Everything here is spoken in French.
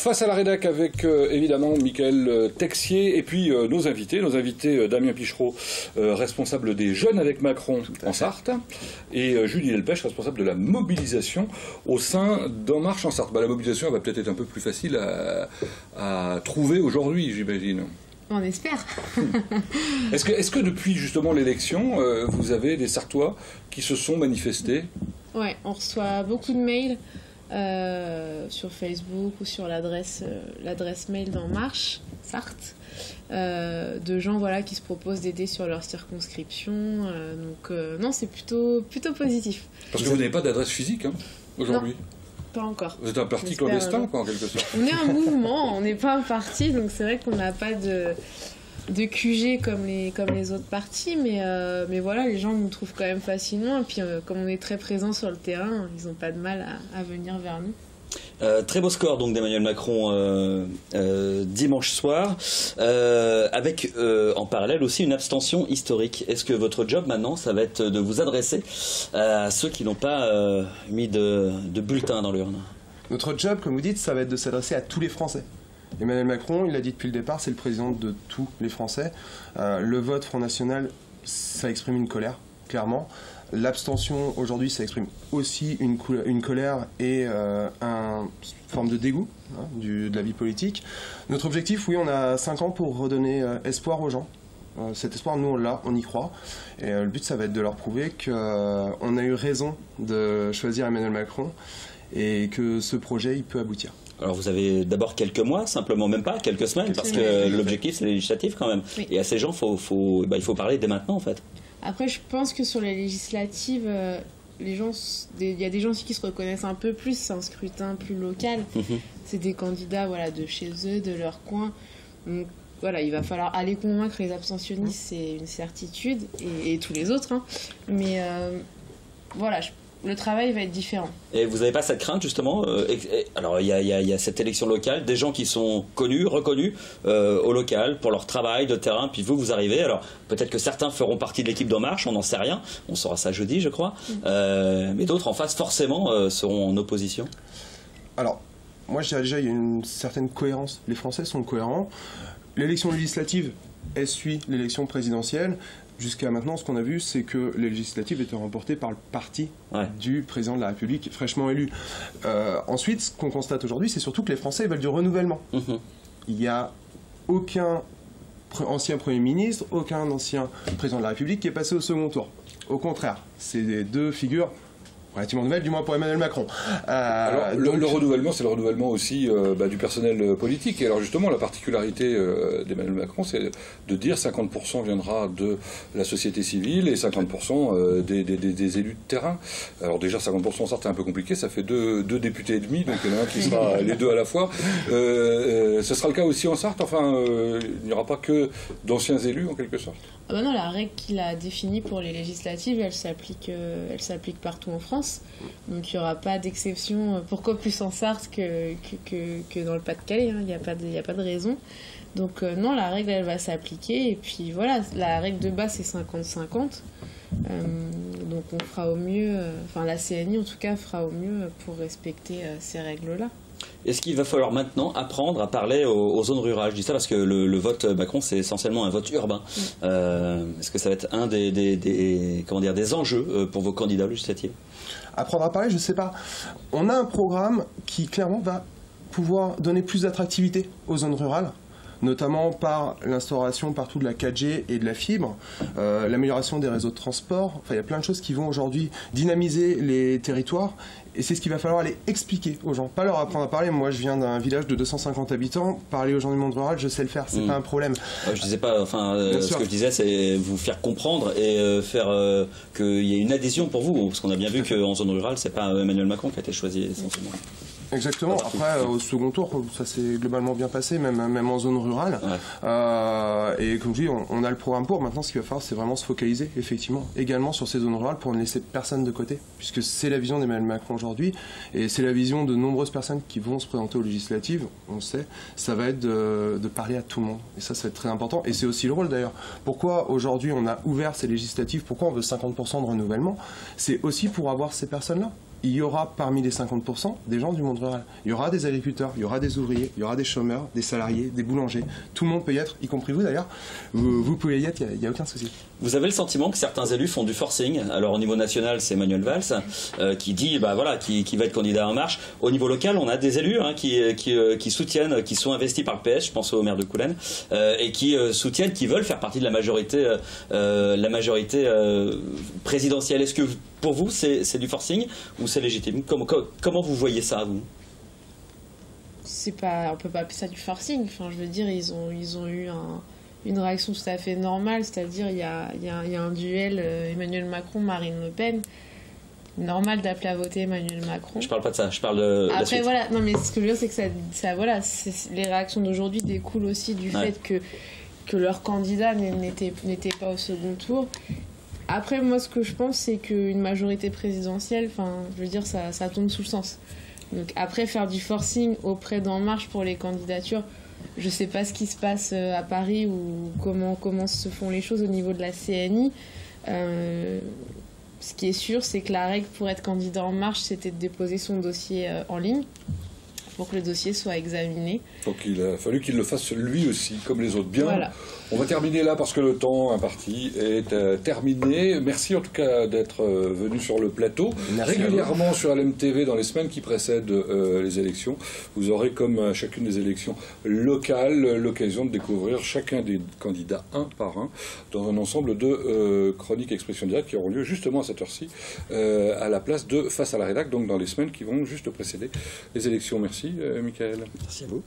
Face à la rédac avec évidemment Michael Texier et puis nos invités Damien Pichereau, responsable des Jeunes avec Macron en Sarthe, et Julie Delpech, responsable de la mobilisation au sein d'En Marche en Sarthe. La mobilisation elle va peut-être être un peu plus facile à trouver aujourd'hui, j'imagine. On espère. Est-ce que depuis justement l'élection, vous avez des Sartois qui se sont manifestés? Ouais, on reçoit beaucoup de mails sur Facebook ou sur l'adresse mail d'En Marche, Sarthe, de gens qui se proposent d'aider sur leur circonscription. Non, c'est plutôt positif. Parce que vous n'avez pas d'adresse physique aujourd'hui? Pas encore. Vous êtes un parti clandestin, quoi, en quelque sorte. On est un mouvement, on n'est pas un parti, donc c'est vrai qu'on n'a pas de QG comme les autres partis, mais voilà, les gens nous trouvent quand même facilement, et puis comme on est très présent sur le terrain, ils n'ont pas de mal à venir vers nous. Très beau score donc d'Emmanuel Macron dimanche soir, avec en parallèle aussi une abstention historique. Est-ce que votre job maintenant, ça va être de vous adresser à ceux qui n'ont pas mis de bulletin dans l'urne? Notre job, comme vous dites, ça va être de s'adresser à tous les Français. Emmanuel Macron, il l'a dit depuis le départ, c'est le président de tous les Français. Le vote Front National, ça exprime une colère, clairement. L'abstention, aujourd'hui, ça exprime aussi une colère et une forme de dégoût de la vie politique. Notre objectif, oui, on a 5 ans pour redonner espoir aux gens. Cet espoir, nous, on l'a, on y croit. Et le but, ça va être de leur prouver qu'on a eu raison de choisir Emmanuel Macron et que ce projet, il peut aboutir. Alors vous avez d'abord quelques mois, simplement même pas, quelques semaines, parce que l'objectif, c'est les législatives quand même. Oui. Et à ces gens, il faut parler dès maintenant, en fait. Après, je pense que sur les législatives, il y a des gens aussi qui se reconnaissent un peu plus. C'est un scrutin plus local. C'est des candidats de chez eux, de leur coin. Donc, il va falloir aller convaincre les abstentionnistes, c'est une certitude, et tous les autres. Mais le travail va être différent. Et vous n'avez pas cette crainte, justement alors, il y a cette élection locale, des gens qui sont connus, reconnus au local pour leur travail de terrain, puis vous arrivez. Alors, peut-être que certains feront partie de l'équipe d'En Marche, on n'en sait rien. On saura ça jeudi, je crois. Mais d'autres, en face, forcément, seront en opposition. Alors, moi, je dirais déjà, il y a une certaine cohérence. Les Français sont cohérents. L'élection législative, elle suit l'élection présidentielle. Jusqu'à maintenant, ce qu'on a vu, c'est que les législatives étaient remportées par le parti du président de la République fraîchement élu. Ensuite, ce qu'on constate aujourd'hui, c'est surtout que les Français veulent du renouvellement. Il n'y a aucun ancien Premier ministre, aucun ancien président de la République qui est passé au second tour. Au contraire, c'est des deux figures relativement nouvelle, du moins pour Emmanuel Macron. Alors, le renouvellement, c'est le renouvellement aussi du personnel politique. Et alors justement, la particularité d'Emmanuel Macron, c'est de dire 50% viendra de la société civile et 50% des élus de terrain. Alors déjà, 50% ça, c'est un peu compliqué, ça fait deux députés et demi, donc il y en a un qui sera les deux à la fois. Ce sera le cas aussi en Sarthe, il n'y aura pas que d'anciens élus en quelque sorte. Ah non, la règle qu'il a définie pour les législatives, elle s'applique partout en France. Donc il n'y aura pas d'exception. Pourquoi plus en Sarthe que dans le Pas-de-Calais, il n'y a pas de raison. Donc non, la règle, elle va s'appliquer. Et puis voilà, la règle de base, c'est 50-50. Donc on fera au mieux, la CNI en tout cas fera au mieux pour respecter ces règles-là. Est-ce qu'il va falloir maintenant apprendre à parler aux zones rurales? Je dis ça parce que le vote Macron, c'est essentiellement un vote urbain. Est-ce que ça va être un des enjeux pour vos candidats législatifs? Apprendre à parler, je ne sais pas. On a un programme qui clairement va pouvoir donner plus d'attractivité aux zones rurales, notamment par l'instauration partout de la 4G et de la fibre, l'amélioration des réseaux de transport. Il y a plein de choses qui vont aujourd'hui dynamiser les territoires. Et c'est ce qu'il va falloir aller expliquer aux gens, pas leur apprendre à parler. Moi, je viens d'un village de 250 habitants. Parler aux gens du monde rural, je sais le faire, c'est pas un problème. Je disais pas, ce que je disais, c'est vous faire comprendre et faire qu'il y ait une adhésion pour vous, parce qu'on a bien vu qu'en zone rurale, c'est pas Emmanuel Macron qui a été choisi essentiellement. Exactement. Après, au second tour, ça s'est globalement bien passé, même en zone rurale. Et comme je dis, on a le programme pour. Maintenant, ce qu'il va falloir, c'est vraiment se focaliser, effectivement, également sur ces zones rurales pour ne laisser personne de côté, puisque c'est la vision d'Emmanuel Macron aujourd'hui, et c'est la vision de nombreuses personnes qui vont se présenter aux législatives, on le sait, ça va être de parler à tout le monde. Et ça va être très important. Et c'est aussi le rôle, d'ailleurs. Pourquoi, aujourd'hui, on a ouvert ces législatives? Pourquoi on veut 50% de renouvellement? C'est aussi pour avoir ces personnes-là. il y aura parmi les 50% des gens du monde rural. Il y aura des agriculteurs, il y aura des ouvriers, il y aura des chômeurs, des salariés, des boulangers. Tout le monde peut y être, y compris vous d'ailleurs. Vous pouvez y être, il n'y a aucun souci. Vous avez le sentiment que certains élus font du forcing. Alors au niveau national, c'est Manuel Valls qui dit qui va être candidat En Marche. Au niveau local, on a des élus qui soutiennent, qui sont investis par le PS, je pense au maire de Coulennes, et qui soutiennent, qui veulent faire partie de la majorité présidentielle. Est-ce que pour vous, c'est du forcing ou c'est légitime? Comment vous voyez ça, vous? On peut pas appeler ça du forcing. Enfin, je veux dire, ils ont eu une réaction tout à fait normale, c'est-à-dire il y a un duel Emmanuel Macron-Marine Le Pen. Normal d'appeler à voter Emmanuel Macron. Je parle pas de ça, je parle de la suite. Voilà, non mais ce que je veux dire, c'est que les réactions d'aujourd'hui découlent aussi du fait que leur candidat n'était pas au second tour. Après, moi, ce que je pense, c'est qu'une majorité présidentielle, je veux dire, ça tombe sous le sens. Donc après, faire du forcing auprès d'En Marche pour les candidatures, je sais pas ce qui se passe à Paris ou comment se font les choses au niveau de la CNI. Ce qui est sûr, c'est que la règle pour être candidat En Marche, c'était de déposer son dossier en ligne pour que le dossier soit examiné. Donc il a fallu qu'il le fasse lui aussi, comme les autres. Bien, voilà. On va terminer là parce que le temps imparti est terminé. Merci en tout cas d'être venu sur le plateau. Merci régulièrement sur LMTV dans les semaines qui précèdent les élections. Vous aurez, comme à chacune des élections locales, l'occasion de découvrir chacun des candidats un par un dans un ensemble de chroniques expression directe qui auront lieu justement à cette heure-ci à la place de Face à la Rédac, donc dans les semaines qui vont juste précéder les élections. Merci Michael. Merci à vous.